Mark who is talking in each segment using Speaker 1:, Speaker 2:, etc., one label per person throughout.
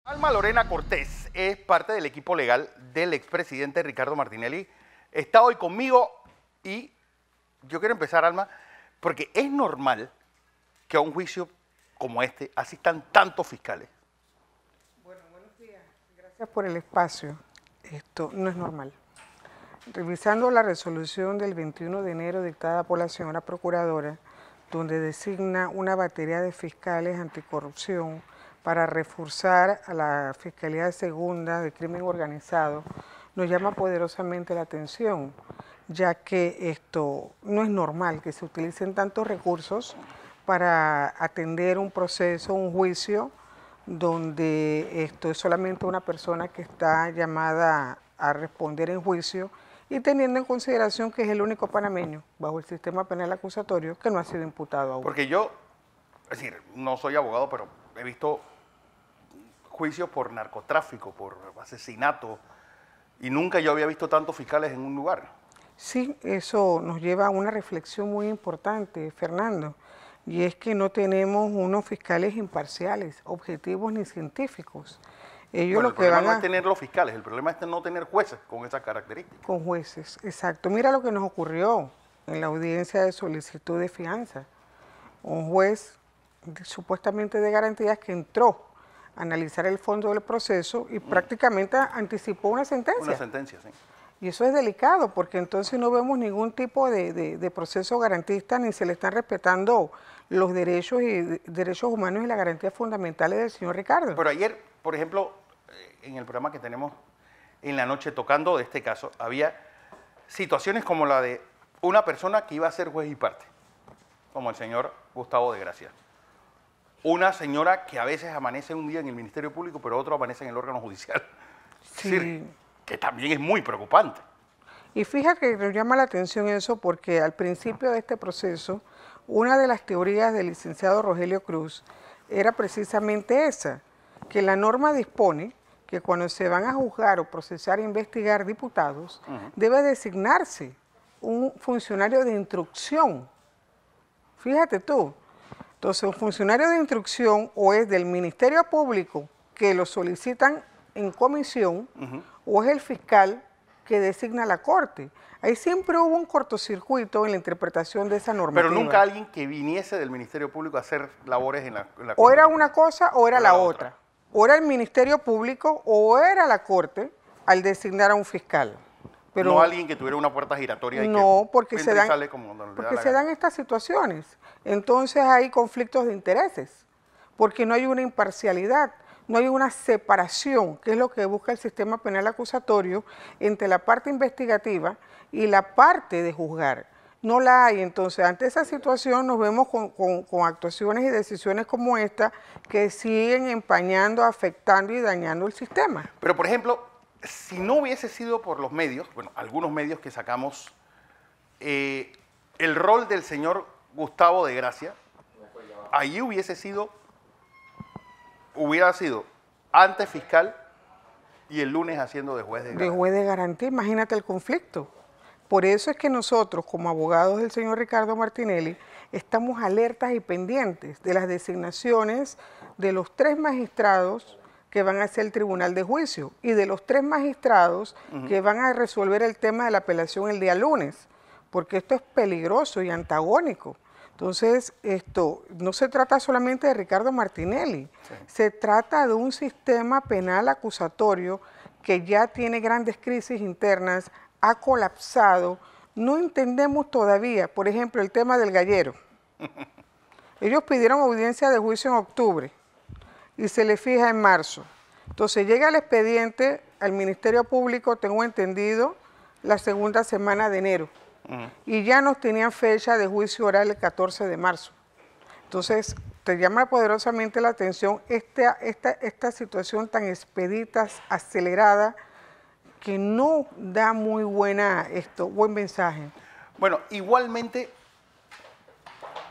Speaker 1: Alma Lorena Cortés es parte del equipo legal del expresidente Ricardo Martinelli. Está hoy conmigo y yo quiero empezar, Alma, porque es normal que a un juicio como este asistan tantos fiscales.
Speaker 2: Bueno, buenos días. Gracias por el espacio. Esto no es normal. Revisando la resolución del 21 de enero dictada por la señora Procuradora, donde designa una batería de fiscales anticorrupción para reforzar a la Fiscalía Segunda de Crimen Organizado, nos llama poderosamente la atención, ya que esto no es normal que se utilicen tantos recursos para atender un proceso, un juicio, donde esto es solamente una persona que está llamada a responder en juicio y teniendo en consideración que es el único panameño bajo el sistema penal acusatorio que no ha sido imputado aún.
Speaker 1: Porque yo, es decir, no soy abogado, pero he visto juicios por narcotráfico, por asesinato, y nunca yo había visto tantos fiscales en un lugar.
Speaker 2: Sí, eso nos lleva a una reflexión muy importante, Fernando, y es que no tenemos unos fiscales imparciales, objetivos ni científicos. Ellos
Speaker 1: Bueno,
Speaker 2: lo
Speaker 1: el
Speaker 2: que
Speaker 1: problema
Speaker 2: van
Speaker 1: no
Speaker 2: a...
Speaker 1: es tener los fiscales, el problema es no tener jueces con esas características.
Speaker 2: Con jueces, exacto. Mira lo que nos ocurrió en la audiencia de solicitud de fianza. Un juez supuestamente de garantías que entró a analizar el fondo del proceso y prácticamente anticipó una sentencia.
Speaker 1: Una sentencia, sí.
Speaker 2: Y eso es delicado porque entonces no vemos ningún tipo de proceso garantista ni se le están respetando los derechos humanos y las garantías fundamentales del señor Ricardo.
Speaker 1: Pero ayer, por ejemplo, en el programa que tenemos en la noche tocando de este caso, había situaciones como la de una persona que iba a ser juez y parte, como el señor Gustavo de Gracia. Una señora que a veces amanece un día en el Ministerio Público, pero otro amanece en el órgano judicial.
Speaker 2: Sí.
Speaker 1: Es decir, que también es muy preocupante.
Speaker 2: Y fíjate que nos llama la atención eso porque al principio de este proceso, una de las teorías del licenciado Rogelio Cruz era precisamente esa, que la norma dispone que cuando se van a juzgar o procesar e investigar diputados, debe designarse un funcionario de instrucción. Fíjate tú, entonces un funcionario de instrucción o es del Ministerio Público que lo solicitan en comisión o es el fiscal que designa la Corte. Ahí siempre hubo un cortocircuito en la interpretación de esa normativa.
Speaker 1: Pero nunca alguien que viniese del Ministerio Público a hacer labores en la Corte.
Speaker 2: O era una cosa o era la otra. O era el Ministerio Público o era la Corte al designar a un fiscal. Pero
Speaker 1: no alguien que tuviera una puerta giratoria y
Speaker 2: no,
Speaker 1: que
Speaker 2: porque se dan estas situaciones. Entonces hay conflictos de intereses, porque no hay una imparcialidad, no hay una separación, que es lo que busca el sistema penal acusatorio, entre la parte investigativa y la parte de juzgar. No la hay. Entonces, ante esa situación nos vemos con actuaciones y decisiones como esta que siguen empañando, afectando y dañando el sistema.
Speaker 1: Pero, por ejemplo, si no hubiese sido por los medios, bueno, algunos medios que sacamos, el rol del señor Gustavo de Gracia, allí hubiera sido antes fiscal y el lunes haciendo de juez de garantía.
Speaker 2: De juez de garantía, imagínate el conflicto. Por eso es que nosotros, como abogados del señor Ricardo Martinelli, estamos alertas y pendientes de las designaciones de los 3 magistrados que van a hacer el tribunal de juicio y de los 3 magistrados que van a resolver el tema de la apelación el día lunes, porque esto es peligroso y antagónico. Entonces, esto no se trata solamente de Ricardo Martinelli, se trata de un sistema penal acusatorio que ya tiene grandes crisis internas, ha colapsado, no entendemos todavía, por ejemplo, el tema del gallero. Ellos pidieron audiencia de juicio en octubre y se le fija en marzo. Entonces llega el expediente al Ministerio Público, tengo entendido, la segunda semana de enero. Y ya nos tenían fecha de juicio oral el 14 de marzo. Entonces, te llama poderosamente la atención esta situación tan expedita, acelerada, que no da muy buen mensaje.
Speaker 1: Bueno, igualmente,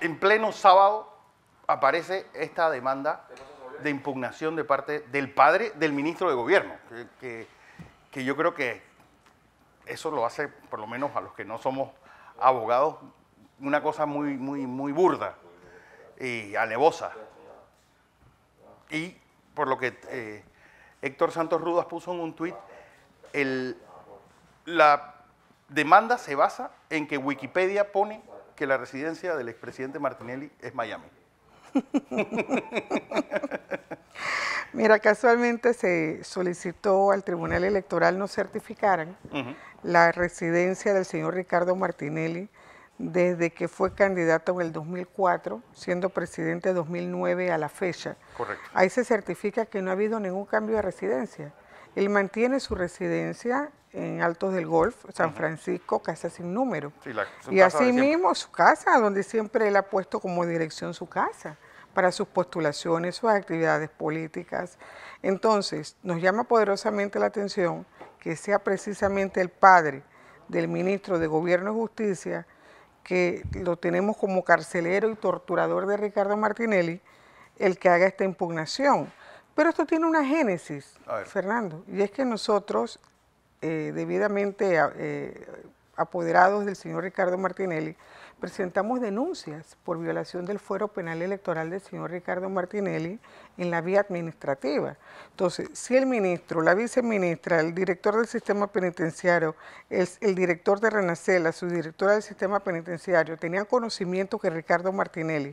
Speaker 1: en pleno sábado aparece esta demanda de impugnación de parte del padre del ministro de Gobierno, que yo creo que eso lo hace, por lo menos a los que no somos abogados, una cosa muy burda y alevosa. Y por lo que Héctor Santos Rudas puso en un tuit, la demanda se basa en que Wikipedia pone que la residencia del expresidente Martinelli es Miami.
Speaker 2: Mira, casualmente se solicitó al Tribunal Electoral no certificaran la residencia del señor Ricardo Martinelli desde que fue candidato en el 2004, siendo presidente de 2009 a la fecha.
Speaker 1: Correcto.
Speaker 2: Ahí se certifica que no ha habido ningún cambio de residencia. Él mantiene su residencia en Altos del Golf, San Francisco, casa sin número.
Speaker 1: Sí,
Speaker 2: y asimismo su casa, donde siempre él ha puesto como dirección su casa para sus postulaciones, sus actividades políticas. Entonces, nos llama poderosamente la atención que sea precisamente el padre del ministro de Gobierno y Justicia, que lo tenemos como carcelero y torturador de Ricardo Martinelli, el que haga esta impugnación. Pero esto tiene una génesis, Fernando, y es que nosotros, debidamente apoderados del señor Ricardo Martinelli, presentamos denuncias por violación del fuero penal electoral del señor Ricardo Martinelli en la vía administrativa. Entonces, si el ministro, la viceministra, el director del sistema penitenciario, el director de Renacer, la subdirectora del sistema penitenciario, tenían conocimiento que Ricardo Martinelli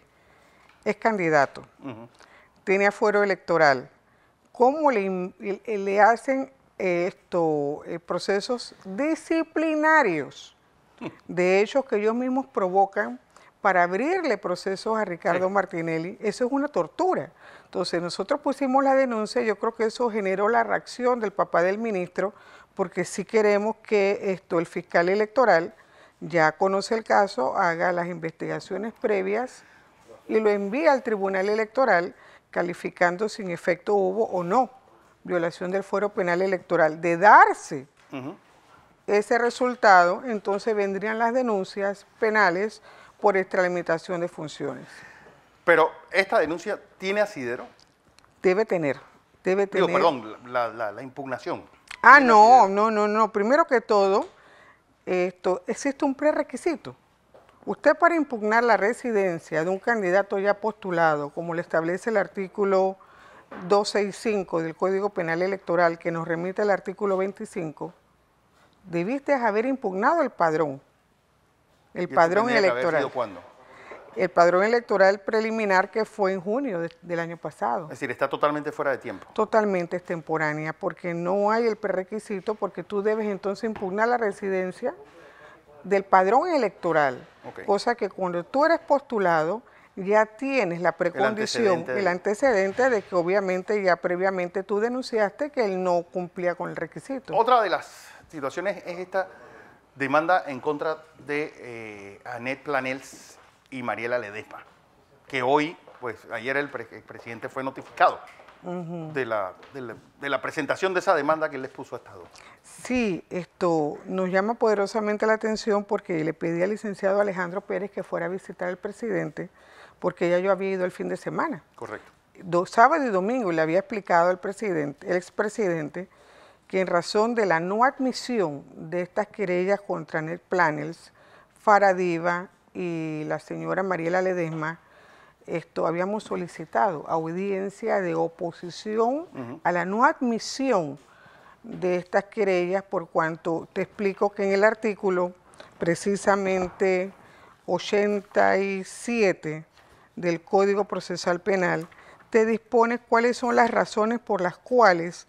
Speaker 2: es candidato, tiene fuero electoral, ¿cómo le hacen procesos disciplinarios de hechos que ellos mismos provocan para abrirle procesos a Ricardo Martinelli? Eso es una tortura. Entonces nosotros pusimos la denuncia y yo creo que eso generó la reacción del papá del ministro, porque sí queremos que el fiscal electoral ya conoce el caso, haga las investigaciones previas y lo envía al Tribunal Electoral calificando si en efecto hubo o no violación del fuero penal electoral. De darse ese resultado, entonces vendrían las denuncias penales por extralimitación de funciones.
Speaker 1: Pero, ¿esta denuncia tiene asidero?
Speaker 2: Debe tener.
Speaker 1: Digo, perdón, la impugnación.
Speaker 2: Ah, no. Primero que todo, existe un prerequisito. Usted, para impugnar la residencia de un candidato ya postulado, como le establece el artículo 265 del Código Penal Electoral, que nos remite al artículo 25, debiste haber impugnado el padrón. El padrón electoral.
Speaker 1: ¿Cuándo?
Speaker 2: El padrón electoral preliminar, que fue en junio del año pasado.
Speaker 1: Es decir, está totalmente fuera de tiempo.
Speaker 2: Totalmente extemporánea, porque no hay el prerequisito, porque tú debes entonces impugnar la residencia del padrón electoral, cosa que cuando tú eres postulado ya tienes la precondición, el antecedente de que obviamente ya previamente tú denunciaste que él no cumplía con el requisito.
Speaker 1: Otra de las situaciones es esta demanda en contra de Annette Planels y Mariela Ledesma, que hoy, pues ayer el presidente fue notificado de la presentación de esa demanda que él les puso a estas dos.
Speaker 2: Sí, esto nos llama poderosamente la atención porque le pedí al licenciado Alejandro Pérez que fuera a visitar al presidente, porque ya yo había ido el fin de semana.
Speaker 1: Correcto.
Speaker 2: Sábado y domingo, y le había explicado al presidente, el expresidente, que en razón de la no admisión de estas querellas contra Annette Planels, Faradiva y la señora Mariela Ledesma, habíamos solicitado audiencia de oposición a la no admisión de estas querellas, por cuanto te explico que en el artículo precisamente 87 del Código Procesal Penal te dispone cuáles son las razones por las cuales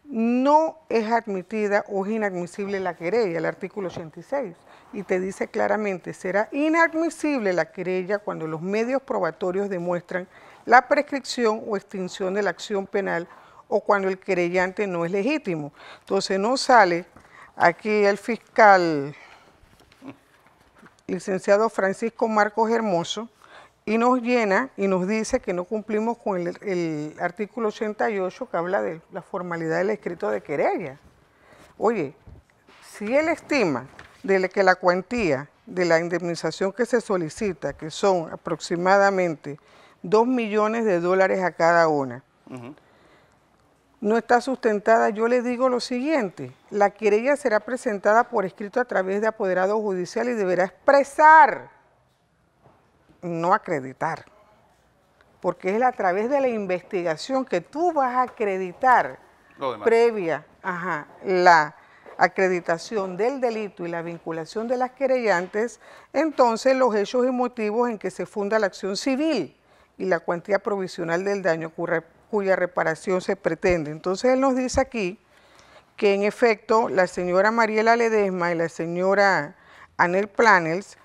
Speaker 2: no es admitida o es inadmisible la querella, el artículo 86, y te dice claramente, será inadmisible la querella cuando los medios probatorios demuestran la prescripción o extinción de la acción penal o cuando el querellante no es legítimo. Entonces no sale aquí el fiscal licenciado Francisco Marcos Hermoso y nos llena y nos dice que no cumplimos con el artículo 88 que habla de la formalidad del escrito de querella. Oye, si él estima que la cuantía de la indemnización que se solicita, que son aproximadamente $2 millones a cada una, no está sustentada, yo le digo lo siguiente: la querella será presentada por escrito a través de apoderado judicial y deberá expresar, no acreditar, porque es a través de la investigación que tú vas a acreditar previa la acreditación del delito y la vinculación de las querellantes, entonces los hechos y motivos en que se funda la acción civil y la cuantía provisional del daño cuya reparación se pretende. Entonces él nos dice aquí que en efecto la señora Mariela Ledesma y la señora Anel Planels,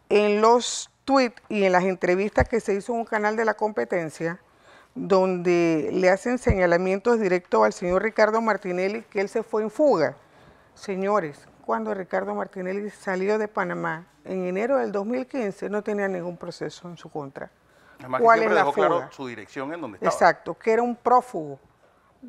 Speaker 2: en los tweets y en las entrevistas que se hizo en un canal de la competencia, donde le hacen señalamientos directos al señor Ricardo Martinelli, que él se fue en fuga. Señores, cuando Ricardo Martinelli salió de Panamá en enero del 2015, no tenía ningún proceso en su contra.
Speaker 1: Además, ¿cuál es la fuga? Claro su dirección en donde estaba.
Speaker 2: Exacto, que era un prófugo.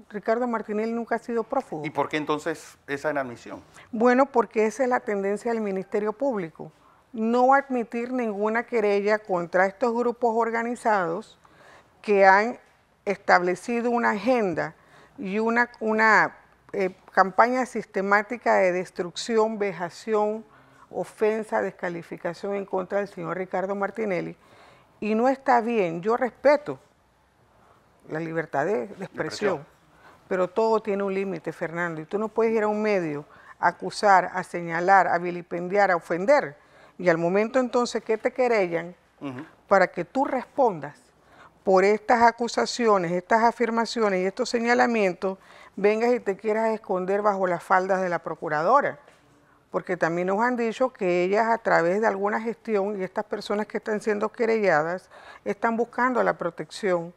Speaker 2: Ricardo Martinelli nunca ha sido prófugo.
Speaker 1: ¿Y por qué entonces esa inadmisión?
Speaker 2: Bueno, porque esa es la tendencia del Ministerio Público. No admitir ninguna querella contra estos grupos organizados que han establecido una agenda y una campaña sistemática de destrucción, vejación, ofensa, descalificación en contra del señor Ricardo Martinelli. Y no está bien, yo respeto la libertad de expresión, pero todo tiene un límite, Fernando, y tú no puedes ir a un medio a acusar, a señalar, a vilipendiar, a ofender, y al momento entonces que te querellan, para que tú respondas por estas acusaciones, estas afirmaciones y estos señalamientos, vengas y te quieras esconder bajo las faldas de la procuradora, porque también nos han dicho que ellas a través de alguna gestión y estas personas que están siendo querelladas están buscando la protección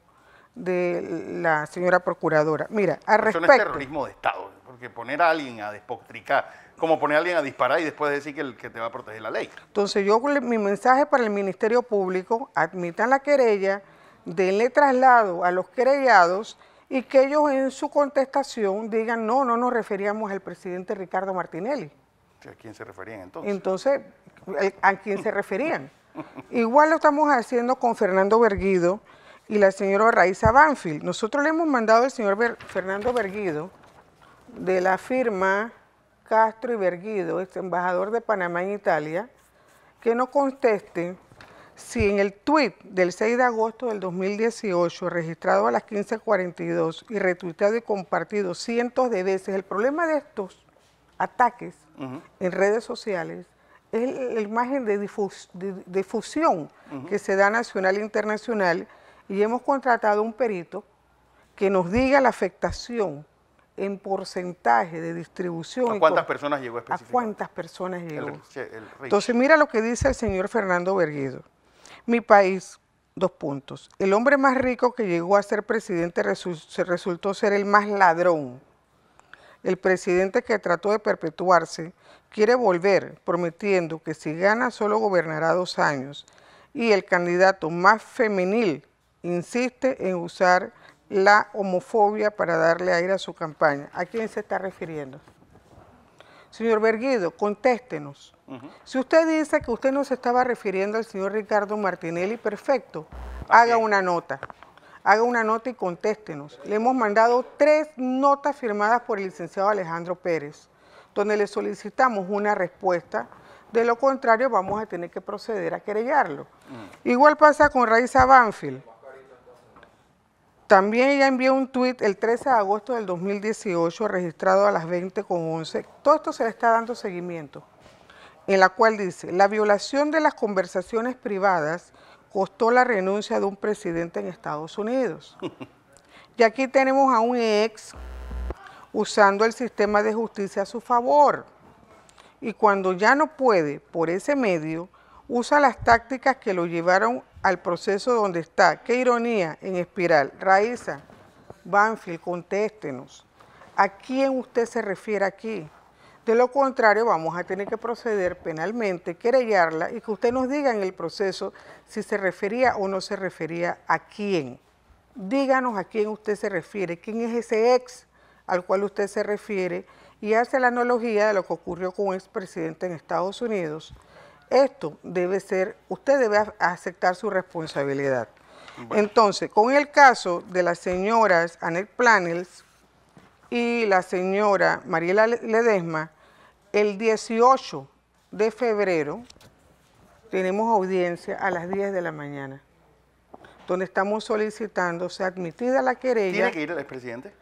Speaker 2: de la señora procuradora. Mira, al respecto...
Speaker 1: Eso no es terrorismo de Estado, porque poner a alguien a despotricar, como poner a alguien a disparar y después decir que te va a proteger la ley.
Speaker 2: Entonces mi mensaje para el Ministerio Público, admitan la querella, denle traslado a los querellados y que ellos en su contestación digan no nos referíamos al presidente Ricardo Martinelli.
Speaker 1: ¿A quién se referían entonces?
Speaker 2: Entonces, ¿a quién se referían? Igual lo estamos haciendo con Fernando Berguido y la señora Raiza Banfield. Nosotros le hemos mandado al señor Fernando Berguido, de la firma Castro y Berguido, ex embajador de Panamá en Italia, que nos conteste si en el tuit del 6 de agosto del 2018, registrado a las 15:42 y retuiteado y compartido cientos de veces, el problema de estos ataques en redes sociales es la imagen de difusión que se da nacional e internacional, y hemos contratado un perito que nos diga la afectación en porcentaje de distribución.
Speaker 1: ¿A cuántas personas llegó específicamente?
Speaker 2: ¿A cuántas personas llegó? Entonces mira lo que dice el señor Fernando Berguido. Mi país, 2 puntos. El hombre más rico que llegó a ser presidente resultó ser el más ladrón. El presidente que trató de perpetuarse quiere volver, prometiendo que si gana solo gobernará 2 años. Y el candidato más femenil insiste en usar la homofobia para darle aire a su campaña. ¿A quién se está refiriendo? Señor Berguido, contéstenos. Si usted dice que usted no se estaba refiriendo al señor Ricardo Martinelli, perfecto, haga una nota y contéstenos. Le hemos mandado 3 notas firmadas por el licenciado Alejandro Pérez, donde le solicitamos una respuesta. De lo contrario, vamos a tener que proceder a querellarlo. Igual pasa con Raiza Banfield. También ella envió un tuit el 13 de agosto del 2018, registrado a las 20:11. Todo esto se le está dando seguimiento, en la cual dice: la violación de las conversaciones privadas costó la renuncia de un presidente en Estados Unidos. Y aquí tenemos a un ex usando el sistema de justicia a su favor. Y cuando ya no puede por ese medio, usa las tácticas que lo llevaron al proceso donde está. Qué ironía, en espiral. Raiza Banfield, contéstenos. ¿A quién usted se refiere aquí? De lo contrario, vamos a tener que proceder penalmente, querellarla y que usted nos diga en el proceso si se refería o no se refería a quién. Díganos a quién usted se refiere, quién es ese ex al cual usted se refiere, y hace la analogía de lo que ocurrió con un expresidente en Estados Unidos. Esto debe ser, usted debe aceptar su responsabilidad. Bueno. Entonces, con el caso de las señoras Anel Planels y la señora Mariela Ledesma, el 18 de febrero tenemos audiencia a las 10 de la mañana, donde estamos solicitando sea admitida la querella.
Speaker 1: ¿Tiene que ir el expresidente?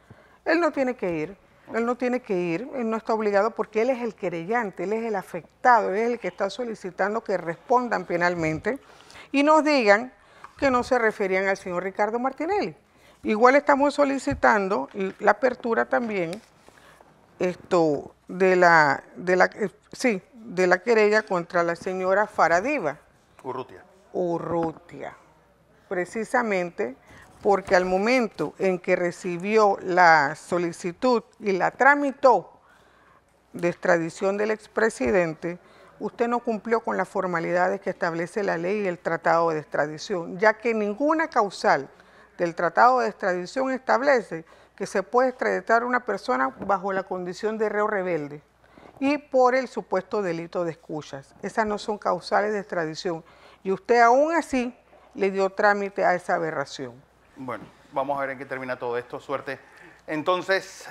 Speaker 2: Él no tiene que ir, él no tiene que ir, él no está obligado porque él es el querellante, él es el afectado, él es el que está solicitando que respondan penalmente y nos digan que no se referían al señor Ricardo Martinelli. Igual estamos solicitando la apertura también de la querella contra la señora Faradiva Urrutia, precisamente porque al momento en que recibió la solicitud y la tramitó de extradición del expresidente, usted no cumplió con las formalidades que establece la ley y el tratado de extradición, ya que ninguna causal del tratado de extradición establece que se puede extraditar a una persona bajo la condición de reo rebelde y por el supuesto delito de escuchas. Esas no son causales de extradición y usted aún así le dio trámite a esa aberración.
Speaker 1: Bueno, vamos a ver en qué termina todo esto. Suerte. Entonces...